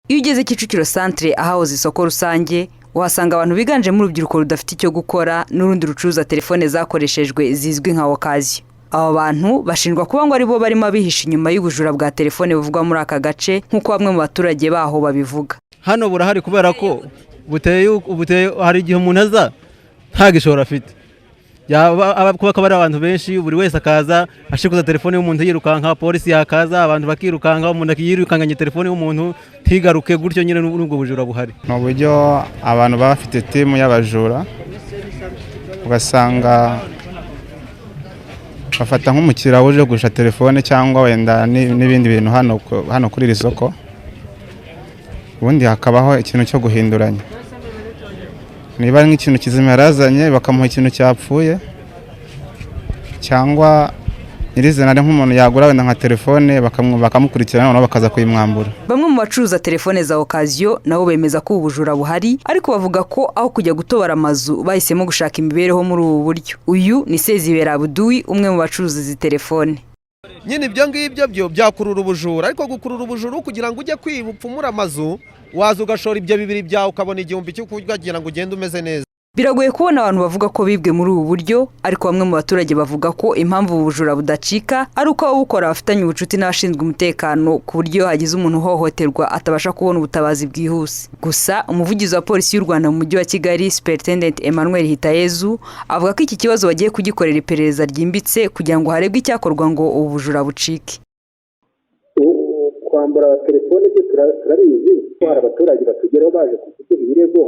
Iyo ugeze Kicukiro Centre ahahoze isoko rusange uhasanga abantu biganjemo urubyiruko rudafite icyo gukora n'urundi rucuruza telefone zakoreshejwe zizwi nka occasion. Aba bantu bashinjwa kuba ngo ari bo barimo bihisha inyuma y'ubujura bwa telefone buvugwa muri aka gace nk'uko bamwe mu baturage baho babivuga. Hano burahari kubera ko buteye hari igihe umuntu aza nta gishoro afite. Kuba kabari abantu benshi buri wese akaza ashikuza telefone y'umuntu yirukanka, polisi yakaza abantu bakirukanka, umuntu akiyirukanganye telefone y'umuntu ntigaruke gutyo nyine n'ubwo bujura buhari. Mu buryo abantu baba bafite timu y'abajura ugasanga bafata nk'umukiriya uje gusha telefone cyangwa wenda n'ibindi bintu hano kuri iri soko, ubundi hakabaho ikintu cyo guhinduranya. Niba ari nk'ikintu kizima yarazanye bakamuha ikintu cyapfuye cyangwa nyirizina ari nk'umuntu yagura wenda nka telefone bakamukurikirana nabo bakaza kuyimwambura. Bamwe mu bacuruza telefone za occasion nabo bemeza ko ubujura buhari, ariko bavuga ko aho kujya gutobara amazu bahisemo gushaka imibereho muri ubu buryo. Uyu ni Sezibera Abdui, umwe mu bacuruza izi telefone. Nyine ibyo ngibyo byo byakurura ubujura, ariko gukurura ubujura kugira ngo ujye kwibupfumura amazu waza ugashora ibyo bibiri byawe ukabona igihumbi cyo kugira ngo ugende umeze neza. Biragoye kubona abantu bavuga ko bibwe muri ubu buryo, ariko bamwe mu baturage bavuga ko impamvu ubujura budacika ari uko abukora bafitanye ubucuti n'abashinzwe umutekano ku buryo hagize umuntu uhohoterwa atabasha kubona ubutabazi bwihuse. Gusa umuvugizi wa polisi y'u Rwanda mu mujyi wa Kigali Superintendent Emmanuel Hitayezu avuga ko iki kibazo bagiye kugikorera iperereza ryimbitse kugira ngo harebwe icyakorwa ngo ubu bujura bucike. Kwambara telefone byo turabizi ko hari abaturage batugeraho baje kutugira ibirego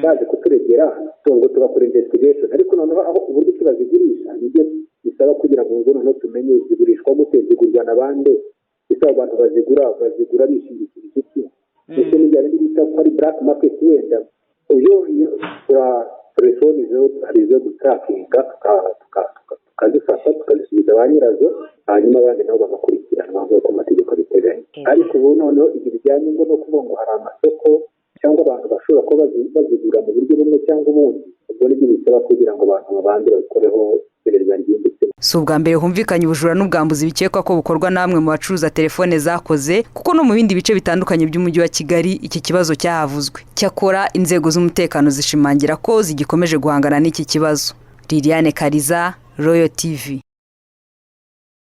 baje kuturegera ngo tugakora investigation, ariko noneho aho uburyo kibazigurisha nibyo bisaba kugira ngo noneho tumenye zigurishwa gute, zigurwa n'abandi, bisaba abantu bazigura bishingikira iki ndetse n'ibyo bita ko ari black market. Wenda uyo telefone zo hari zo gutrakinga tukazifata tukazisubiza ba nyirazo, hanyuma abandi nabo bagakurikirana nk'uko amategeko abiteganya. Ariko ubu noneho igihe bijyanye ngo no kuvuga ngo hari amasoko cyangwa abantu bashobora kuba bazigura mu buryo bumwe cyangwa ubundi, ubwo nibyo bisaba kugira ngo abantu babandi babikoreho iperereza ryimbitse. Si ubwa mbere humvikanye ubujura n'ubwambuzi bikekwa ko bukorwa namwe mu bacuruza telefone zakoze, kuko no mu bindi bice bitandukanye by'umujyi wa Kigali iki kibazo cyahavuzwe. Cyakora inzego z'umutekano zishimangira ko zigikomeje guhangana n'iki kibazo. Liliane Kariza, Royal TV.